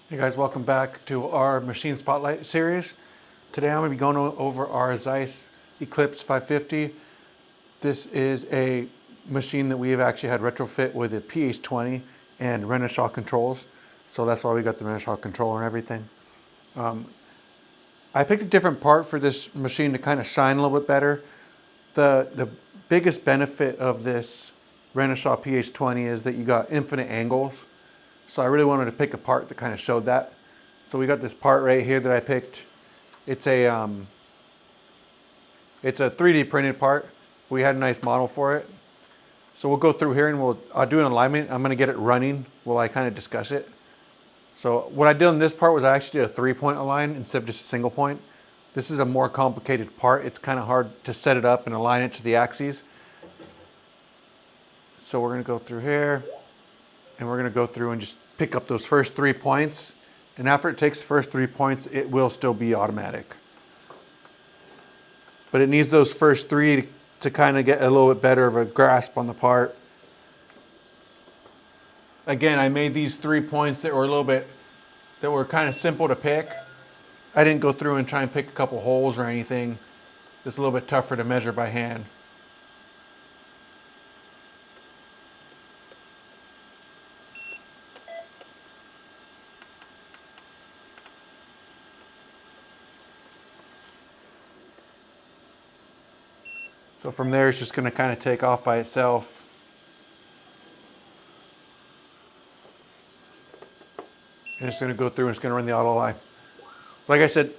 Hey guys, welcome back to our Machine Spotlight series. Today I'm going to be going over our Zeiss Eclipse 550. This is a machine that we have actually had retrofit with a PH20 and Renishaw controls. So that's why we got the Renishaw controller and everything. I picked a different part for this machine to kind of shine a little bit better. The biggest benefit of this Renishaw PH20 is that you got infinite angles. So I really wanted to pick a part that kind of showed that. So we got this part right here that I picked. It's a 3D printed part. We had a nice model for it. So we'll go through here and I'll do an alignment. I'm gonna get it running while I kind of discuss it. So what I did on this part was I actually did a 3-point align instead of just a single point. This is a more complicated part. It's kind of hard to set it up and align it to the axes. So we're gonna go through here. And we're going to go through and just pick up those first 3 points. And after it takes the first 3 points, it will still be automatic. But it needs those first 3 to kind of get a little bit better of a grasp on the part. Again, I made these 3 points that were kind of simple to pick. I didn't go through and try and pick a couple holes or anything. It's a little bit tougher to measure by hand. So from there, it's just going to kind of take off by itself. And it's going to go through and it's going to run the auto align. Like I said,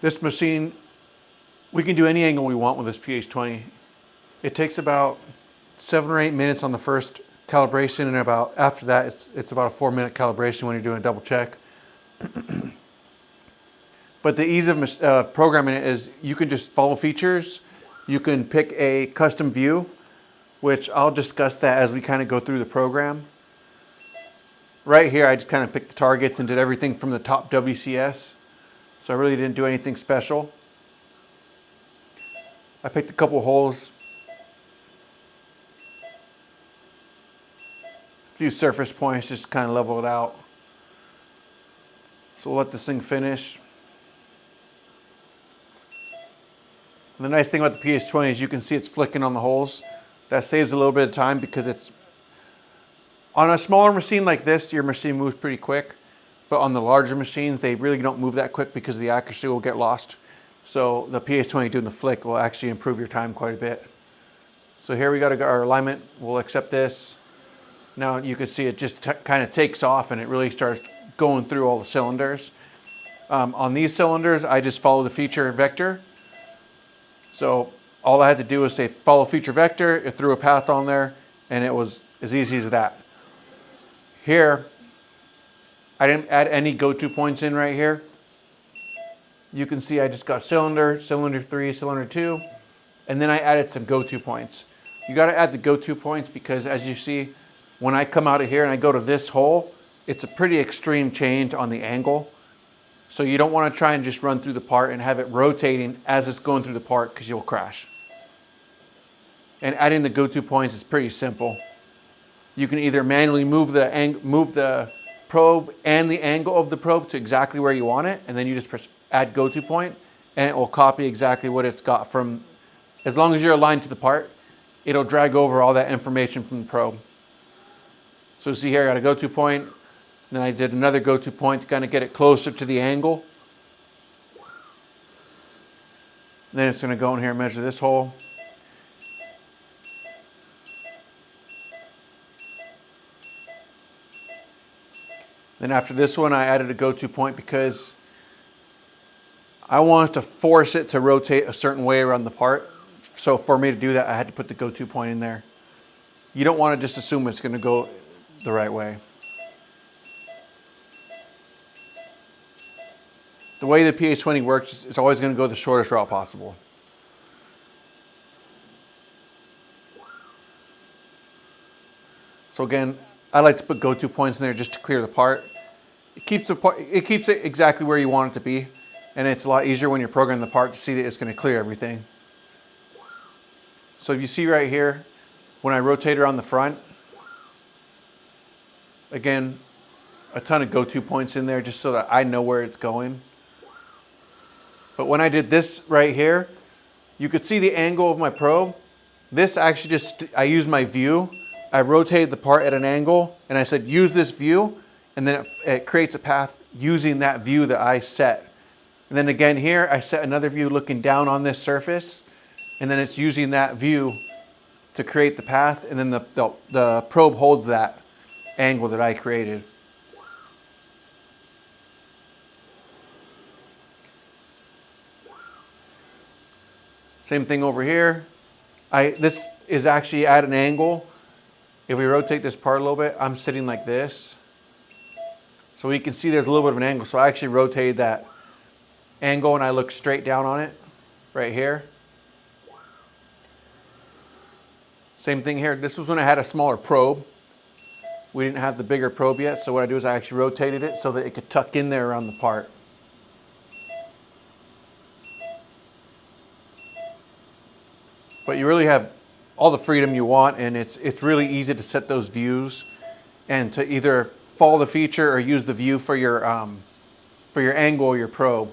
this machine, we can do any angle we want with this PH20. It takes about 7 or 8 minutes on the first calibration, and after that, it's about a 4-minute calibration when you're doing a double check. But the ease of programming it is you can just follow features. You can pick a custom view, which I'll discuss that as we kind of go through the program. Right here, I just kind of picked the targets and did everything from the top WCS. So I really didn't do anything special. I picked a couple holes, a few surface points just to kind of level it out. So we'll let this thing finish. And the nice thing about the PH20 is you can see it's flicking on the holes. That saves a little bit of time because it's on a smaller machine like this, your machine moves pretty quick. But on the larger machines, they really don't move that quick because the accuracy will get lost. So the PH20 doing the flick will actually improve your time quite a bit. So here we got our alignment. We'll accept this. Now you can see it just kind of takes off and it really starts going through all the cylinders. On these cylinders, I just follow the feature vector. So all I had to do was say follow feature vector, it threw a path on there, and it was as easy as that. Here, I didn't add any go-to points in right here. You can see I just got cylinder 3, cylinder 2, and then I added some go-to points. You gotta add the go-to points because as you see, when I come out of here and I go to this hole, it's a pretty extreme change on the angle. So you don't want to try and just run through the part and have it rotating as it's going through the part because you'll crash. And adding the go-to points is pretty simple. You can either manually move the probe and the angle of the probe to exactly where you want it, and then you just press add go-to point, and it will copy exactly what it's got from, as long as you're aligned to the part, it'll drag over all that information from the probe. So see here, I got a go-to point. Then I did another go-to point to kind of get it closer to the angle. Then it's going to go in here and measure this hole. Then after this one, I added a go-to point because I wanted to force it to rotate a certain way around the part. So for me to do that, I had to put the go-to point in there. You don't want to just assume it's going to go the right way. The way the PH20 works, it's always going to go the shortest route possible. So again, I like to put go-to points in there just to clear the part. It keeps it exactly where you want it to be, and it's a lot easier when you're programming the part to see that it's going to clear everything. So if you see right here, when I rotate around the front, again, a ton of Goto points in there just so that I know where it's going. But when I did this right here, you could see the angle of my probe. This actually I used my view. I rotated the part at an angle and I said, use this view. And then it creates a path using that view that I set. And then again here, I set another view looking down on this surface. And then it's using that view to create the path. And then the probe holds that angle that I created. Same thing over here. This is actually at an angle. If we rotate this part a little bit, I'm sitting like this. So you can see there's a little bit of an angle. So I actually rotated that angle and I look straight down on it right here. Same thing here. This was when I had a smaller probe. We didn't have the bigger probe yet. So what I do is I actually rotated it so that it could tuck in there around the part. But you really have all the freedom you want, and it's really easy to set those views and to either follow the feature or use the view for your angle or your probe.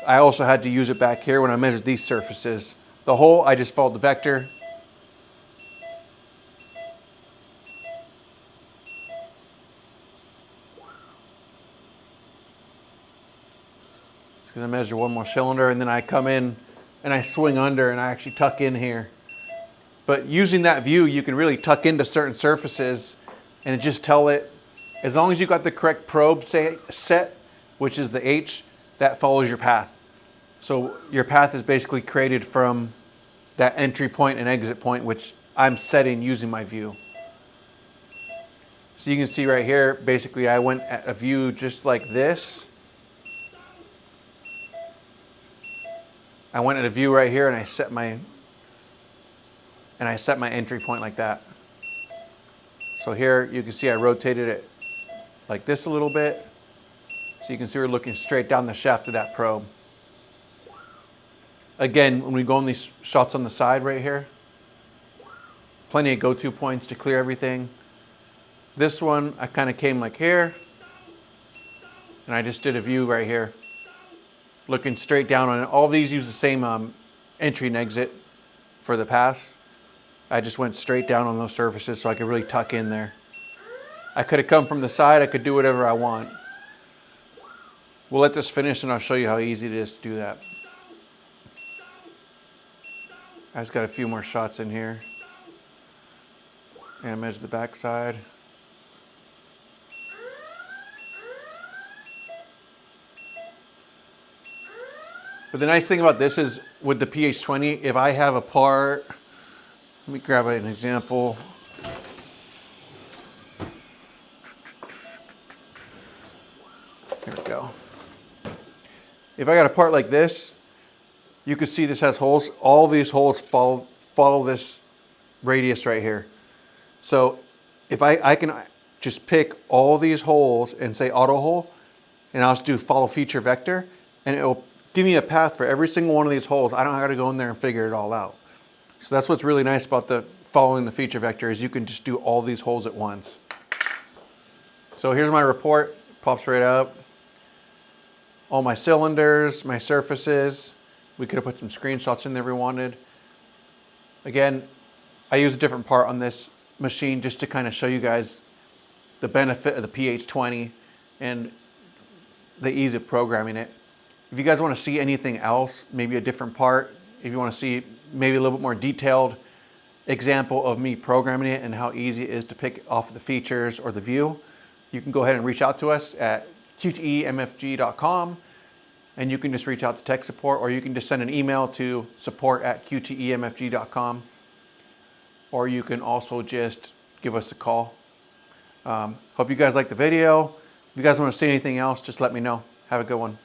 I also had to use it back here when I measured these surfaces. The hole, I just followed the vector. Just gonna measure one more cylinder, and then I come in and I swing under and I actually tuck in here. But using that view, you can really tuck into certain surfaces and just tell it, as long as you got the correct probe set, which is the H, that follows your path. So your path is basically created from that entry point and exit point, which I'm setting using my view. So you can see right here, basically I went at a view just like this. I went at a view right here and I set my entry point like that. So here you can see I rotated it like this a little bit. So you can see we're looking straight down the shaft of that probe. Again, when we go on these shots on the side right here, plenty of Goto points to clear everything. This one, I kind of came like here, and I just did a view right here, looking straight down on it. All these use the same entry and exit for the pass. I just went straight down on those surfaces so I could really tuck in there. I could have come from the side, I could do whatever I want. We'll let this finish and I'll show you how easy it is to do that. I just got a few more shots in here. And measure the back side. But the nice thing about this is with the PH20, if I have a part, let me grab an example. Here we go. If I got a part like this, you can see this has holes. All these holes follow this radius right here. So if I can just pick all these holes and say auto hole, and I'll just do follow feature vector, and it will give me a path for every single one of these holes. I don't have to go in there and figure it all out. So that's what's really nice about the following the feature vector is you can just do all these holes at once. So here's my report, pops right up. All my cylinders, my surfaces. We could have put some screenshots in there if we wanted. Again, I use a different part on this machine just to kind of show you guys the benefit of the PH20 and the ease of programming it. If you guys want to see anything else, maybe a different part, if you want to see maybe a little bit more detailed example of me programming it and how easy it is to pick off the features or the view, you can go ahead and reach out to us at qtemfg.com, and you can just reach out to tech support, or you can just send an email to support@qtemfg.com, or you can also just give us a call. Hope you guys like the video. If you guys want to see anything else, just let me know. Have a good one.